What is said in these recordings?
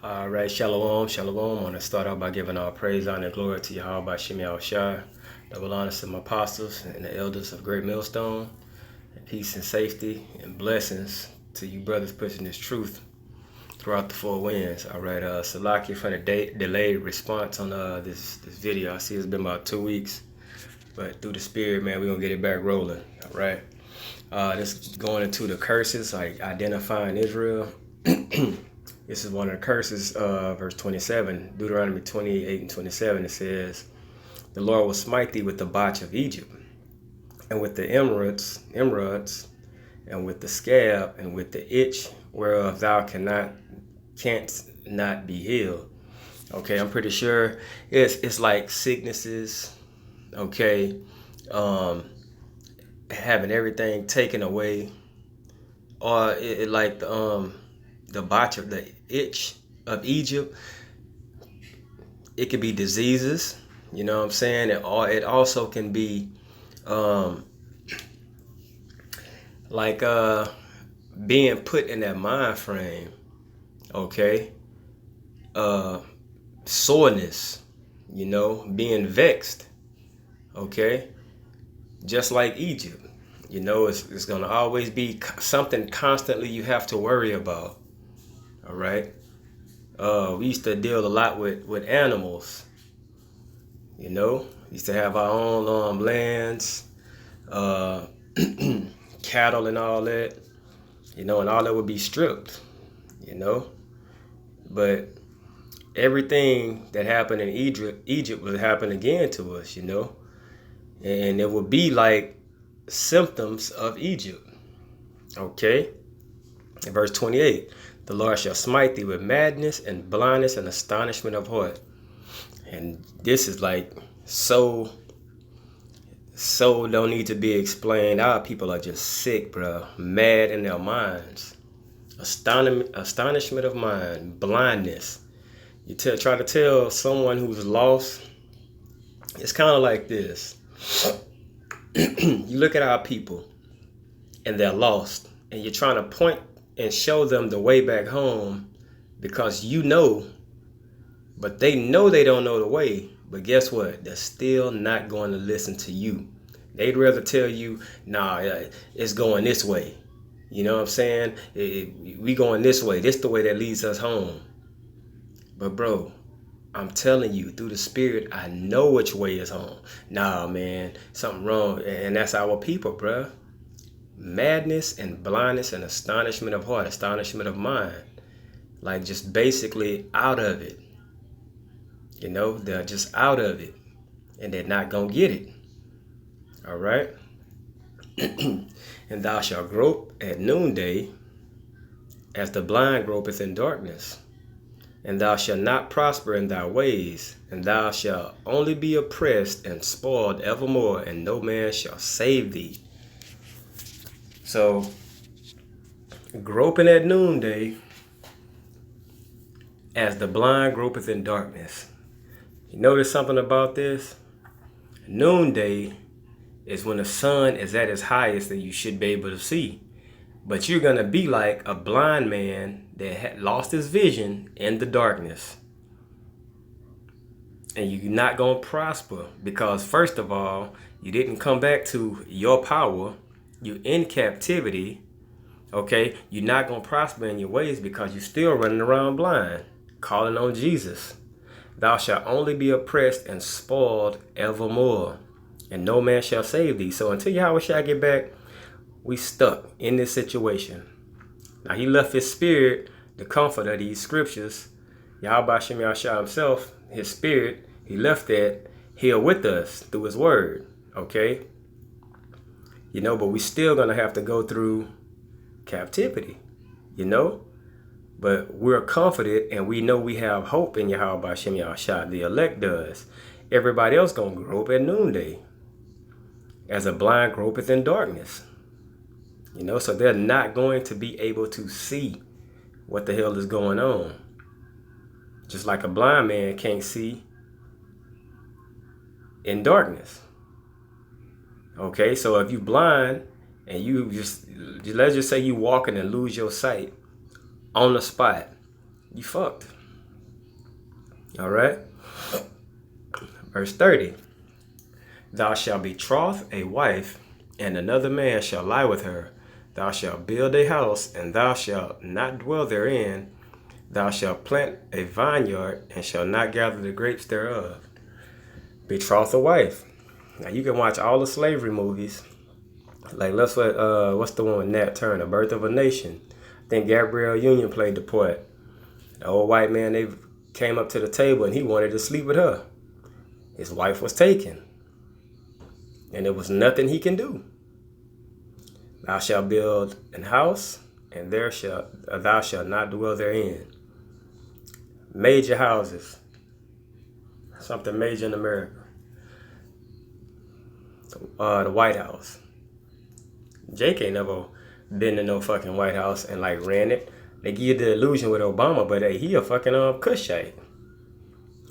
All right, shalom, shalom. I want to start out by giving all praise, honor, and glory to Yahweh Shem Shai. Double honor to my apostles and the elders of Great Millstone. And peace and safety and blessings to you brothers pushing this truth throughout the four winds. All right, Salaki for the delayed response on this video. I see it's been about 2 weeks, but through the spirit, man, we're going to get it back rolling. All right. This going into the curses, like identifying Israel. This is one of the curses, verse 27, Deuteronomy 28 and 27. It says, "The Lord will smite thee with the botch of Egypt, and with the emerods, and with the scab, and with the itch whereof thou canst not be healed." Okay, I'm pretty sure it's like sicknesses. Okay, having everything taken away, or it like the botch of the itch of Egypt. It could be diseases, you know what I'm saying? It also can be like being put in that mind frame, okay? Soreness, you know, being vexed, okay? Just like Egypt, you know, it's gonna always be something constantly you have to worry about. All right. We used to deal a lot with animals. You know, we used to have our own lands, cattle and all that. You know, and all that would be stripped. You know, but everything that happened in Egypt would happen again to us. You know, and it would be like symptoms of Egypt. Okay. In verse 28. "The Lord shall smite thee with madness and blindness and astonishment of heart." And this is like so don't need to be explained. Our people are just sick, bro. Mad in their minds. Astonishment of mind, blindness. You try to tell someone who's lost, it's kind of like this. You look at our people and they're lost, and you're trying to point and show them the way back home because you know, but they know they don't know the way. But guess what? They're still not going to listen to you. They'd rather tell you, nah, it's going this way. You know what I'm saying? We going this way. This the way that leads us home. But bro, I'm telling you, through the spirit, I know which way is home. Nah, man, something wrong. And that's our people, bro. Madness and blindness and astonishment of heart, astonishment of mind. Like just basically out of it. You know, they're just out of it. And they're not going to get it. All right. "And thou shalt grope at noonday as the blind gropeth in darkness. And thou shalt not prosper in thy ways. And thou shalt only be oppressed and spoiled evermore. And no man shall save thee." So, groping at noonday as the blind gropeth in darkness. You notice something about this? Noonday is when the sun is at its highest and you should be able to see. But you're going to be like a blind man that had lost his vision in the darkness. And you're not going to prosper because, first of all, you didn't come back to your power. You're in captivity. Okay, you're not going to prosper in your ways because you're still running around blind, calling on Jesus. "Thou shalt only be oppressed and spoiled evermore, and no man shall save thee." So until Yahweh shall get back, we stuck in this situation. Now he left his spirit, the comforter, these scriptures, Yahweh Shem Yahshua himself, his spirit, he left that here with us through his word. Okay. You know, but we still going to have to go through captivity, you know, but we're comforted and we know we have hope in Yahweh Shem Yahshua. The elect does. Everybody else going to grope at noonday as a blind gropeth in darkness, you know, so they're not going to be able to see what the hell is going on. Just like a blind man can't see in darkness. Okay, so if you blind and you let's just say you walking and lose your sight on the spot, you fucked. All right. Verse 30. Thou shalt betroth a wife, and another man shall lie with her. Thou shalt build a house, and thou shalt not dwell therein. Thou shalt plant a vineyard, and shalt not gather the grapes thereof. Betroth a wife. Now you can watch all the slavery movies. Like what's the one with Nat Turner, Birth of a Nation. I think Gabrielle Union played the part. The old white man, they came up to the table and he wanted to sleep with her. His wife was taken. And there was nothing he can do. Thou shalt build an house, and thou shalt not dwell therein. Major houses. Something major in America. The White House. Jake ain't never been in no fucking White House and like ran it. They give you the illusion with Obama, but hey, he a fucking Cushite.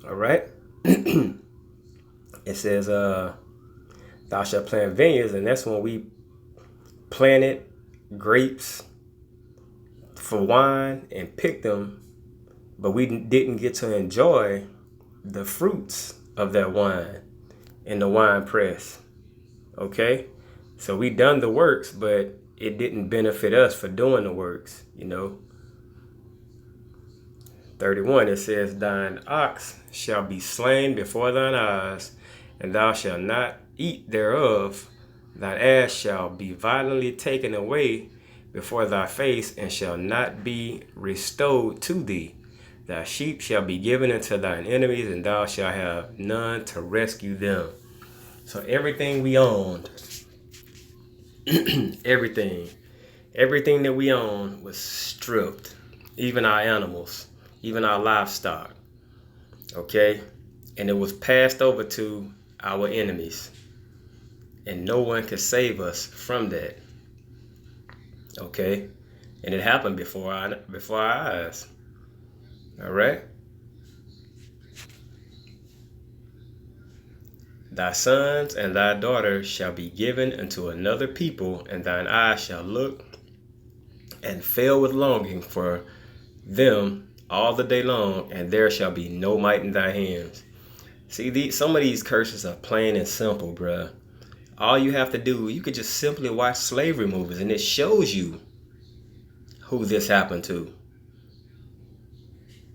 All right. It says, thou shalt plant vineyards, and that's when we planted grapes for wine and picked them, but we didn't get to enjoy the fruits of that wine in the wine press. Okay? So we done the works, but it didn't benefit us for doing the works, 31, it says, thine ox shall be slain before thine eyes, and thou shalt not eat thereof. Thine ass shall be violently taken away before thy face, and shall not be restored to thee. Thy sheep shall be given unto thine enemies, and thou shalt have none to rescue them. So everything we owned, everything that we owned was stripped. Even our animals, even our livestock. Okay? And it was passed over to our enemies. And no one could save us from that. Okay? And it happened before our eyes. All right? Thy sons and thy daughters shall be given unto another people, and thine eyes shall look and fail with longing for them all the day long, and there shall be no might in thy hands. See, some of these curses are plain and simple, bruh. All you have to do, you could just simply watch slavery movies, and it shows you who this happened to.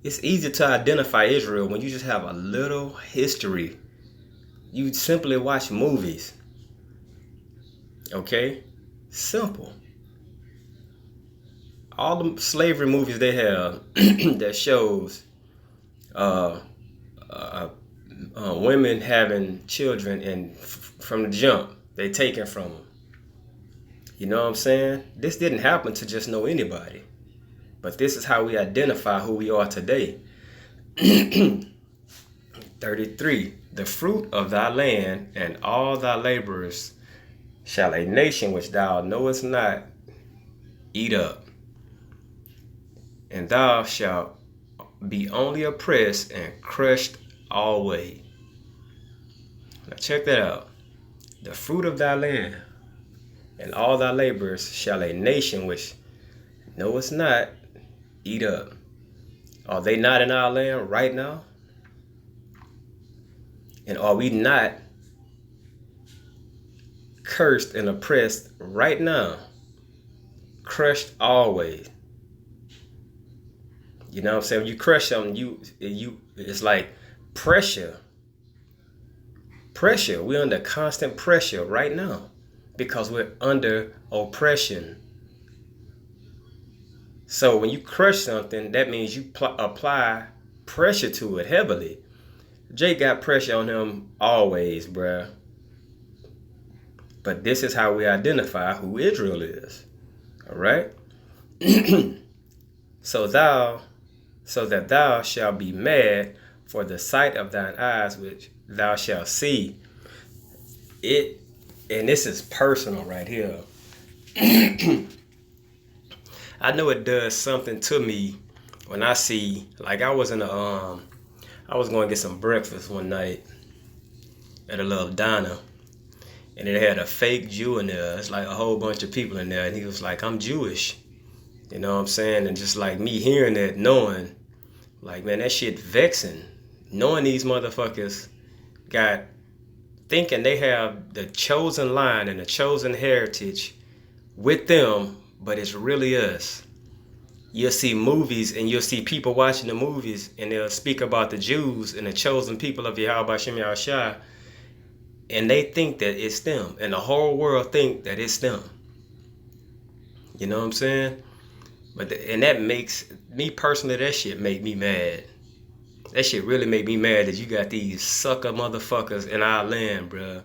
It's easy to identify Israel when you just have a little history. You simply watch movies. Okay? Simple. All the slavery movies they have that shows women having children, and from the jump, they taken from them. You know what I'm saying? This didn't happen to just know anybody. But this is how we identify who we are today. 33. The fruit of thy land and all thy laborers shall a nation which thou knowest not eat up. And thou shalt be only oppressed and crushed always. Now check that out. The fruit of thy land and all thy laborers shall a nation which knowest not eat up. Are they not in our land right now? And are we not cursed and oppressed right now? Crushed always. You know what I'm saying? When you crush something, it's like pressure. Pressure. We're under constant pressure right now because we're under oppression. So when you crush something, that means you apply pressure to it heavily. Jake got pressure on him always, bruh. But this is how we identify who Israel is. All right? So that thou shalt be mad for the sight of thine eyes, which thou shalt see it. And this is personal right here. I know it does something to me when I see, like I was going to get some breakfast one night at a little diner, and it had a fake Jew in there. It's like a whole bunch of people in there, and he was like, I'm Jewish. You know what I'm saying? And just like me hearing that, knowing, like, man, that shit vexing. knowing these motherfuckers got thinking they have the chosen line and the chosen heritage with them, but it's really us. You'll see movies and you'll see people watching the movies and they'll speak about the Jews and the chosen people of Yahweh Hashem Yahushua, and they think that it's them, and the whole world think that it's them. You know what I'm saying? And that makes me personally, that shit make me mad. That shit really make me mad that you got these sucker motherfuckers in our land, bruh.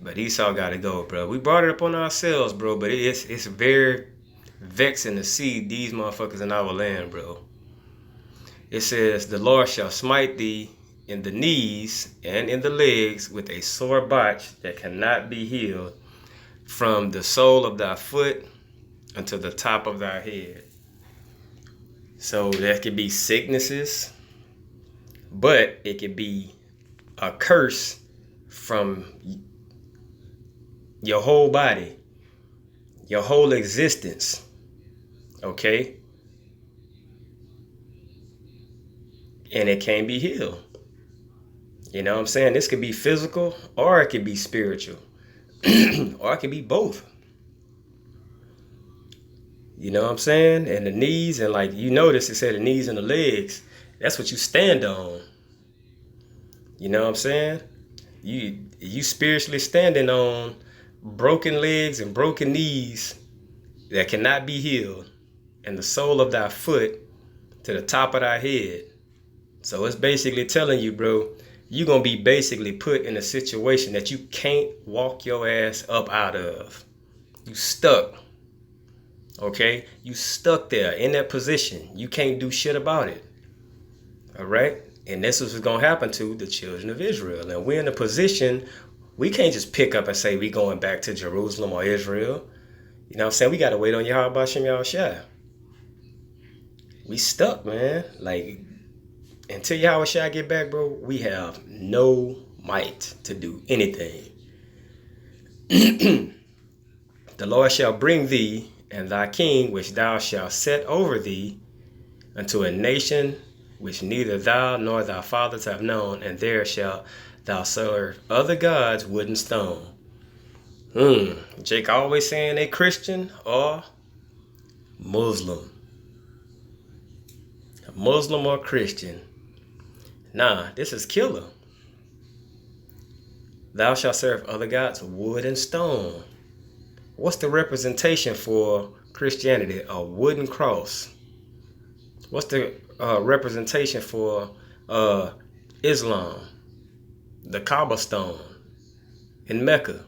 But Esau gotta go, bro. We brought it up on ourselves, bro. But it's very vexing to see these motherfuckers in our land, bro. It says, the Lord shall smite thee in the knees and in the legs with a sore botch that cannot be healed, from the sole of thy foot unto the top of thy head. So that could be sicknesses, but it could be a curse from your whole body, your whole existence, okay? And it can't be healed. You know what I'm saying? This could be physical or it could be spiritual. Or it could be both. You know what I'm saying? And the knees, and like you notice it said the knees and the legs, that's what you stand on. You know what I'm saying? You spiritually standing on broken legs and broken knees that cannot be healed, and the sole of thy foot to the top of thy head. So it's basically telling you, bro, you're going to be basically put in a situation that you can't walk your ass up out of. You stuck. Okay? You stuck there in that position. You can't do shit about it. All right? And this is what's going to happen to the children of Israel. And we're in a position, we can't just pick up and say we going back to Jerusalem or Israel. You know what I'm saying? We got to wait on Yahweh Hashem Yahushua. We stuck, man. Like, until Yahweh Shai get back, bro, we have no might to do anything. The Lord shall bring thee and thy king, which thou shalt set over thee, unto a nation which neither thou nor thy fathers have known, and there shalt thou serve other gods, wood and stone. Jake always saying they Christian or Muslim. Muslim or Christian. Nah, this is killer. Thou shalt serve other gods, wood and stone. What's the representation for Christianity? A wooden cross. What's the representation for Islam? The Kaaba stone in Mecca.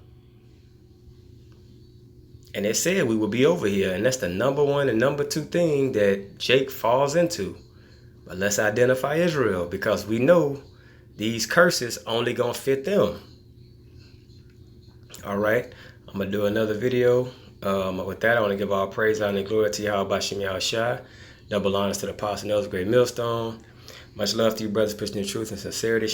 And it said we would be over here, and that's the number one and number two thing that Jake falls into. But let's identify Israel, because we know these curses only gonna fit them. All right, I'm gonna do another video. With that, I want to give all praise, honor, and glory to Yahweh Hashem Yahushua. Double honors to the Apostle Nels, Great Millstone. Much love to you, brothers, preaching the truth and sincerity.